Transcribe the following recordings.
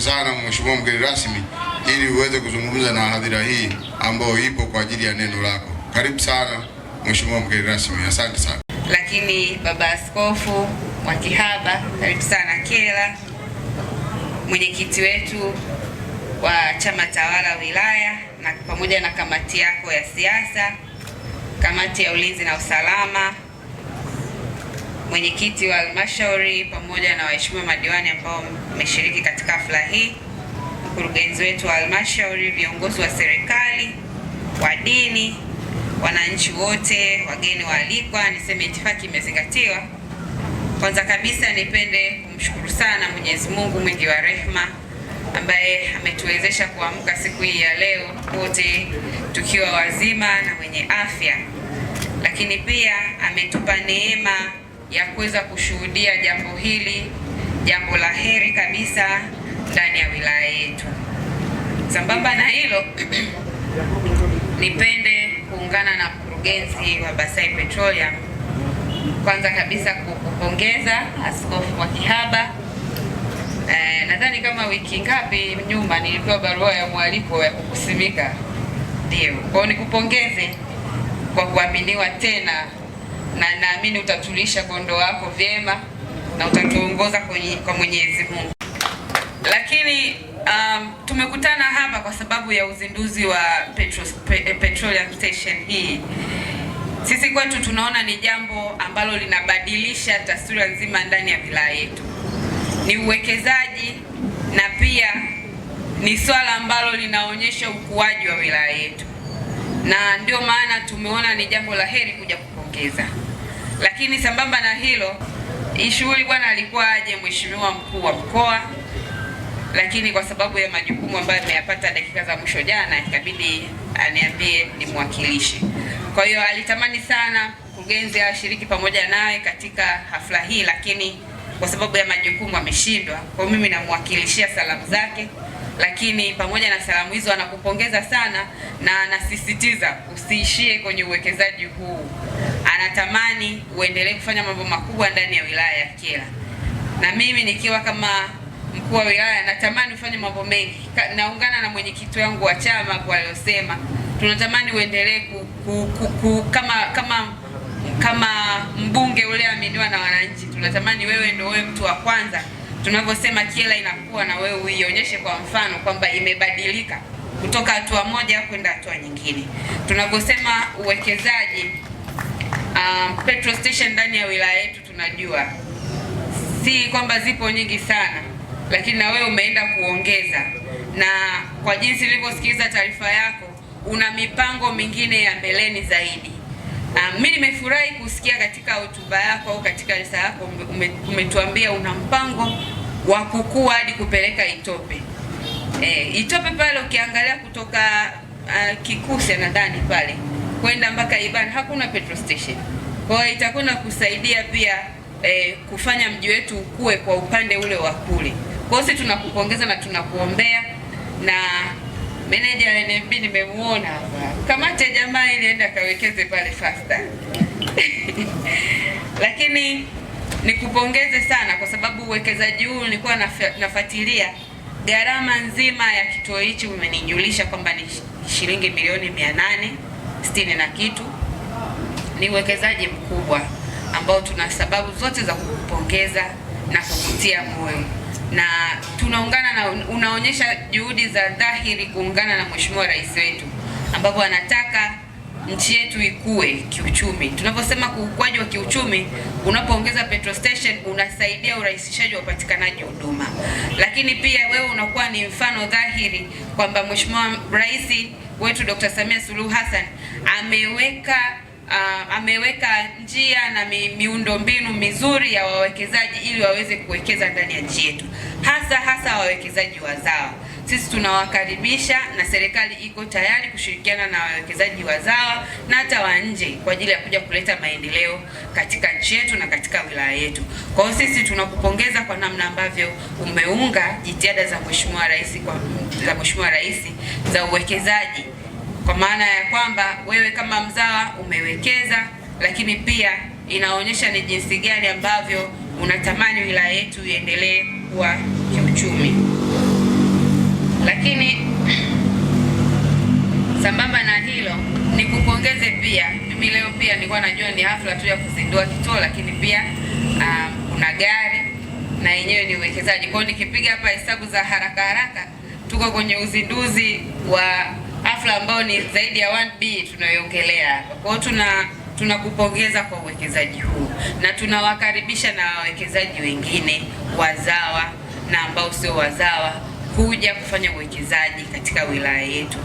sana Mheshimiwa mgeni rasmi, ili uweze kuzungumza na hadhira hii ambayo ipo kwa ajili ya neno lako. Karibu sana Mheshimiwa mgeni rasmi, asante sana. Lakini baba askofu wa Kihaba, karibu sana Kyela, mwenyekiti wetu wa chama tawala wilaya na pamoja na kamati yako ya siasa, kamati ya ulinzi na usalama, mwenyekiti wa halmashauri pamoja na waheshimiwa madiwani ambao mmeshiriki katika hafla hii, mkurugenzi wetu wa halmashauri, viongozi wa serikali, wa dini, wananchi wote, wageni waalikwa, niseme itifaki imezingatiwa. Kwanza kabisa nipende kumshukuru sana Mwenyezi Mungu mwingi wa rehema ambaye ametuwezesha kuamka siku hii ya leo wote tukiwa wazima na wenye afya, lakini pia ametupa neema ya kuweza kushuhudia jambo hili, jambo la heri kabisa ndani ya wilaya yetu. Sambamba na hilo nipende kuungana na mkurugenzi wa Basai Petroleum kwanza kabisa kukupongeza askofu wa Kihaba. Nadhani kama wiki ngapi nyuma nilipewa barua ya mwaliko ya kukusimika. Ndio. Kwa nikupongeze kwa kuaminiwa tena, na naamini utatulisha kondoo wako vyema na utatuongoza kwa Mwenyezi Mungu. Lakini tumekutana hapa kwa sababu ya uzinduzi wa petroleum station hii. Sisi kwetu tunaona ni jambo ambalo linabadilisha taswira nzima ndani ya wilaya yetu. Ni uwekezaji na pia ni swala ambalo linaonyesha ukuaji wa wilaya yetu, na ndio maana tumeona ni jambo la heri kuja kupongeza. Lakini sambamba na hilo, hii shughuli bwana alikuwa aje mheshimiwa mkuu wa mkoa, lakini kwa sababu ya majukumu ambayo ameyapata dakika za mwisho jana, ikabidi aniambie nimwakilishe. Kwa hiyo alitamani sana mkurugenzi ashiriki pamoja naye katika hafla hii, lakini kwa sababu ya majukumu ameshindwa. Kwa mimi namwakilishia salamu zake, lakini pamoja na salamu hizo anakupongeza sana na anasisitiza usiishie kwenye uwekezaji huu. Anatamani uendelee kufanya mambo makubwa ndani ya wilaya ya Kyela. Na mimi nikiwa kama mkuu wa wilaya natamani ufanye mambo mengi. Naungana na mwenyekiti wangu wa chama kwa aliyosema tunatamani uendelee kama mbunge ule aminiwa na wananchi. Tunatamani wewe ndio mtu wa kwanza tunavyosema Kyela inakuwa, na wewe uionyeshe kwa mfano kwamba imebadilika kutoka hatua moja kwenda hatua nyingine. Tunavyosema uwekezaji petrol station ndani ya wilaya yetu, tunajua si kwamba zipo nyingi sana, lakini na wewe umeenda kuongeza, na kwa jinsi nilivyosikiliza taarifa yako una mipango mingine ya mbeleni zaidi. Mimi nimefurahi kusikia katika hotuba yako au katika risala yako umetuambia una mpango wa kukua hadi kupeleka Itope. Itope pale ukiangalia kutoka Kikuse nadhani pale kwenda mpaka Ibana hakuna petrol station. Kwa hiyo itakwenda kusaidia pia kufanya mji wetu ukue kwa upande ule wa kule. Kwa hiyo sisi tunakupongeza na tunakuombea, na meneja wa NMB nimemuona hapa. Kamati ya jamaa ilienda kawekeze pale faster. Lakini nikupongeze sana kwa sababu uwekezaji huu nilikuwa nafuatilia gharama nzima ya kituo hichi, umenijulisha kwamba ni shilingi milioni 860 na kitu. Ni uwekezaji mkubwa ambao tuna sababu zote za kukupongeza na kukutia moyo, na tunaungana na unaonyesha juhudi za dhahiri kuungana na Mheshimiwa Rais wetu ambapo anataka nchi yetu ikue kiuchumi. Tunaposema ukuaji wa kiuchumi, unapoongeza petrol station unasaidia urahisishaji wa upatikanaji huduma, lakini pia wewe unakuwa ni mfano dhahiri kwamba Mheshimiwa Rais wetu Dr. Samia Suluhu Hassan ameweka njia na miundombinu mizuri ya wawekezaji ili waweze kuwekeza ndani ya nchi yetu, hasa wawekezaji wazawa. Sisi tunawakaribisha na serikali iko tayari kushirikiana na wawekezaji wazawa na hata wa nje kwa ajili ya kuja kuleta maendeleo katika nchi yetu na katika wilaya yetu. Kwa hiyo sisi tunakupongeza kwa namna ambavyo umeunga jitihada za Mheshimiwa Rais za uwekezaji, kwa maana ya kwamba wewe kama mzawa umewekeza, lakini pia inaonyesha ni jinsi gani ambavyo unatamani wilaya yetu iendelee kuwa kiuchumi. pia mimi leo pia nilikuwa najua ni hafla tu ya kuzindua kituo, lakini pia kuna gari na yenyewe ni uwekezaji. Kwa hiyo nikipiga hapa hesabu za haraka tuko kwenye uzinduzi wa hafla ambao ni zaidi ya 1B tunayoongelea hapa. Kwa hiyo tunakupongeza kwa uwekezaji huu na tunawakaribisha na wawekezaji wengine wazawa na ambao sio wazawa kuja kufanya uwekezaji katika wilaya yetu.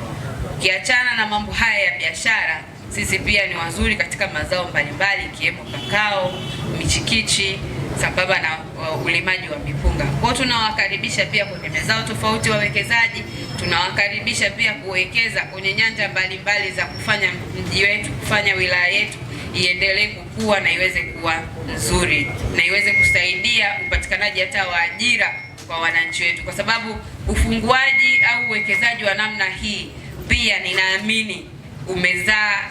Ukiachana na mambo haya ya biashara, sisi pia ni wazuri katika mazao mbalimbali ikiwemo kakao, michikichi, sambamba na ulimaji wa mipunga. Kwa hiyo tunawakaribisha pia kwenye mazao tofauti wawekezaji, tunawakaribisha pia kuwekeza kwenye nyanja mbalimbali za kufanya mji wetu, kufanya wilaya yetu iendelee kukua na iweze kuwa nzuri na iweze kusaidia upatikanaji hata wa ajira kwa wananchi wetu, kwa sababu ufunguaji au uwekezaji wa namna hii pia ninaamini umezaa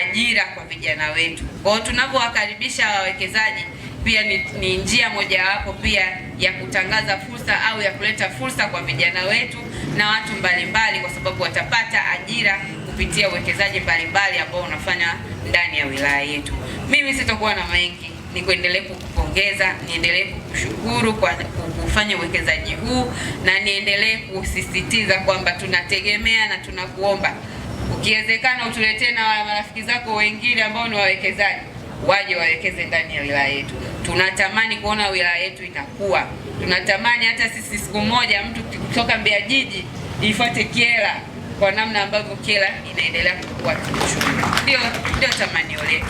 ajira kwa vijana wetu. Kwa hiyo tunapowakaribisha wawekezaji pia ni njia mojawapo pia ya kutangaza fursa au ya kuleta fursa kwa vijana wetu na watu mbalimbali, kwa sababu watapata ajira kupitia uwekezaji mbalimbali ambao unafanya ndani ya wilaya yetu. Mimi sitakuwa na mengi, ni kuendelea kukupongeza, niendelee kukushukuru kwa kufanya uwekezaji huu na niendelee kusisitiza kwamba tunategemea na tunakuomba ukiwezekana utuletee na marafiki zako wengine ambao ni wawekezaji waje wawekeze ndani ya wilaya yetu. Tunatamani kuona wilaya yetu inakuwa. Tunatamani hata sisi siku moja mtu kutoka Mbeya jiji ifuate Kyela kwa namna ambavyo Kyela inaendelea kukua kiuchumi. Ndio tamanio letu.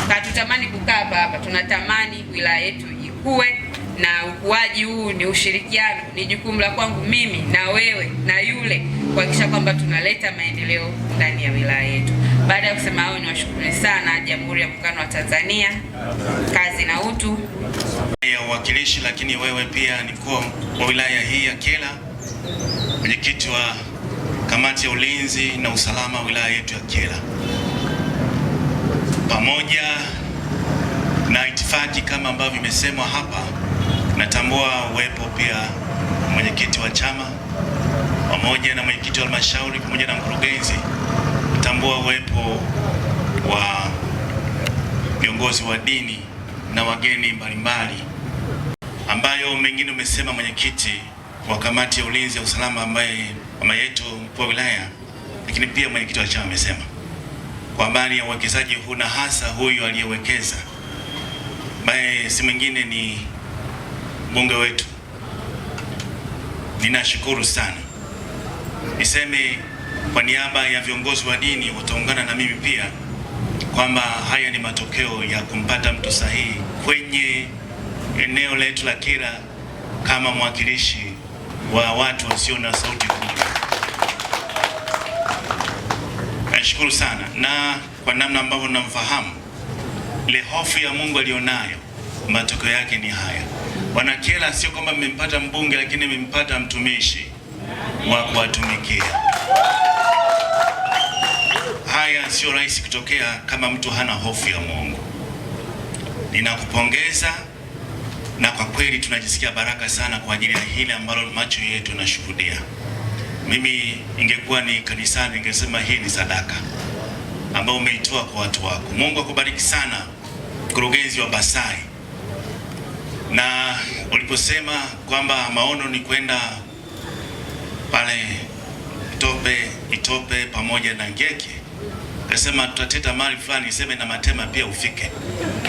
Hatutamani kukaa hapa, tunatamani wilaya yetu ikue, na ukuaji huu ni ushirikiano. Ni jukumu la kwangu mimi na wewe na yule kuhakikisha kwamba tunaleta maendeleo ndani ya wilaya yetu. Baada ya kusema hayo, niwashukuru sana Jamhuri ya Muungano wa Tanzania, kazi na utu ya uwakilishi, lakini wewe pia ni mkuu wa wilaya hii ya Kyela, mwenyekiti wa kamati ya ulinzi na usalama wa wilaya yetu ya Kyela, pamoja na itifaki kama ambavyo imesemwa hapa. Natambua uwepo pia mwenyekiti wa chama pamoja na mwenyekiti wa halmashauri pamoja na mkurugenzi. Natambua uwepo wa viongozi wa dini na wageni mbalimbali, ambayo mengine umesema mwenyekiti wa kamati ya ulinzi ya usalama ambaye mama yetu mkuu wa wilaya, lakini pia mwenyekiti wa chama amesema kwa habari ya uwekezaji huu, na hasa huyu aliyewekeza ambaye si mwingine ni mbunge wetu. Ninashukuru sana. Niseme kwa niaba ya viongozi wa dini wataungana na mimi pia kwamba haya ni matokeo ya kumpata mtu sahihi kwenye eneo letu la Kyela kama mwakilishi wa watu wasio na sauti kubwa. Nashukuru sana, na kwa namna ambavyo namfahamu ile hofu ya Mungu alionayo, matokeo yake ni haya. Wana Kyela, sio kwamba mmempata mbunge, lakini mmempata mtumishi wa kuwatumikia. Haya sio rahisi kutokea kama mtu hana hofu ya Mungu. Ninakupongeza, na kwa kweli tunajisikia baraka sana kwa ajili ya hili ambalo macho yetu yanashuhudia. Mimi ingekuwa ni kanisani ningesema hii ni sadaka ambayo umeitoa kwa watu wako. Mungu akubariki sana, mkurugenzi wa Basai. Na uliposema kwamba maono ni kwenda pale Itope pamoja na Ngeke, nasema tutateta mali fulani, niseme na Matema pia ufike.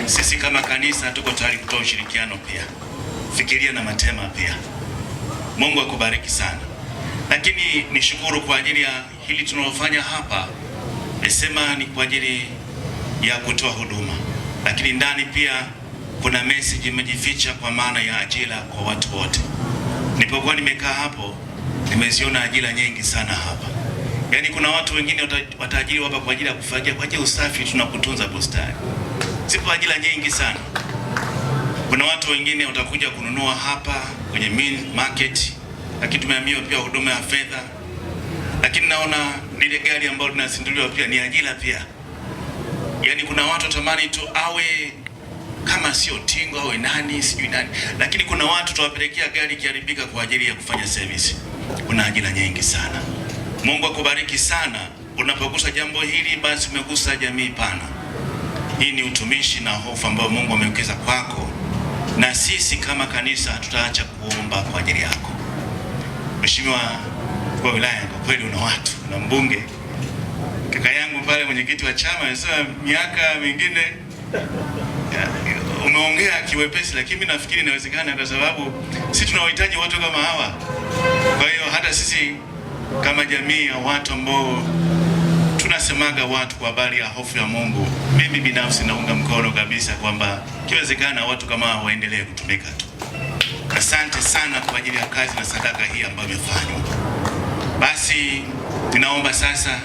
Sisi kama kanisa tuko tayari kutoa ushirikiano pia. Fikiria na Matema pia. Mungu akubariki sana. Lakini nishukuru kwa ajili ya hili tunalofanya hapa. Nasema ni kwa ajili ya kutoa huduma, lakini ndani pia kuna message imejificha kwa maana ya ajira kwa watu wote. Nilipokuwa nimekaa hapo, nimeziona ajira nyingi sana hapa. Yaani kuna watu wengine wataajiriwa hapa kwa ajili ya kufagia kwa ajili usafi tunakutunza bustani. Zipo ajira nyingi sana. Kuna watu wengine watakuja kununua hapa kwenye market, lakini tumeambiwa pia huduma ya fedha. Lakini naona lile gari ambalo linazinduliwa pia ni ajira pia. Yaani kuna watu tamani tu awe kama sio Tingo awe nani sijui nani, lakini kuna watu tuwapelekea gari kiharibika kwa ajili ya kufanya service. Kuna ajira nyingi sana. Mungu akubariki sana unapogusa jambo hili, basi umegusa jamii pana. Hii ni utumishi na hofu ambayo Mungu amewekeza kwako, na sisi kama kanisa hatutaacha kuomba kwa ajili yako. Mheshimiwa mkuu wa wilaya, kwa kweli una watu na mbunge kaka yangu pale, mwenyekiti wa chama, anasema miaka mingine umeongea kiwepesi, lakini mimi nafikiri inawezekana, kwa sababu sisi tunawahitaji watu kama hawa. Kwa hiyo hata sisi kama jamii ya watu ambao tunasemaga watu kwa habari ya hofu ya Mungu, mimi binafsi naunga mkono kabisa kwamba kiwezekana watu kama hawa waendelee kutumika tu. Asante sana kwa ajili ya kazi na sadaka hii ambayo imefanywa. Basi ninaomba sasa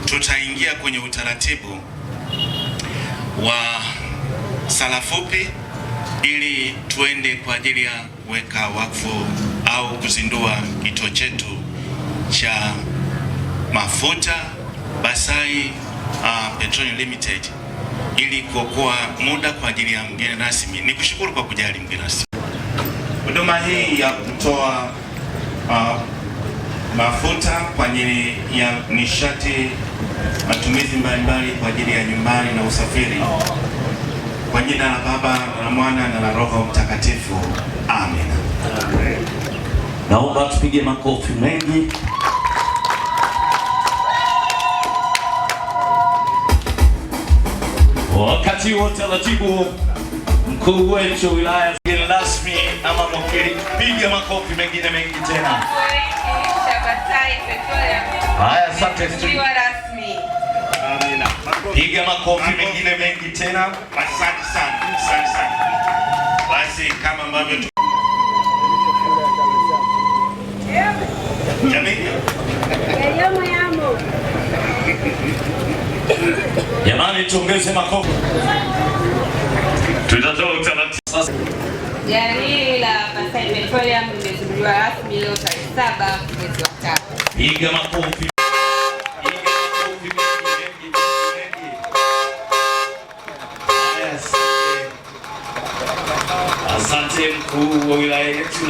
tutaingia kwenye utaratibu wa sala fupi ili tuende kwa ajili ya kuweka wakfu au kuzindua kituo chetu cha mafuta Basai Petroleum Limited, ili kuokoa muda kwa ajili ya mgeni rasmi. Nikushukuru kwa kujali mgeni rasmi. Huduma hii ya kutoa mafuta kwa ajili ya nishati, matumizi mbalimbali kwa ajili ya nyumbani na usafiri, kwa jina la Baba na Mwana na la Roho Mtakatifu. Amen. Naomba tupige makofi mengi. Wakati wote taratibu, mkuu wetu wa wilaya mgeni rasmi ama mwakili, piga makofi mengine mengi tena. Haya, asante rasmi. Amina. Piga makofi mengine mengi tena. Asante sana. Asante sana. Basi kama ambavyo jamani, tuongeze makofi. Tutatoa utaratibu sasa. Gari la Basai Petroleum limezinduliwa rasmi leo tarehe 7 mwezi wa 3. Piga makofi. Asante mkuu wa wilaya yetu.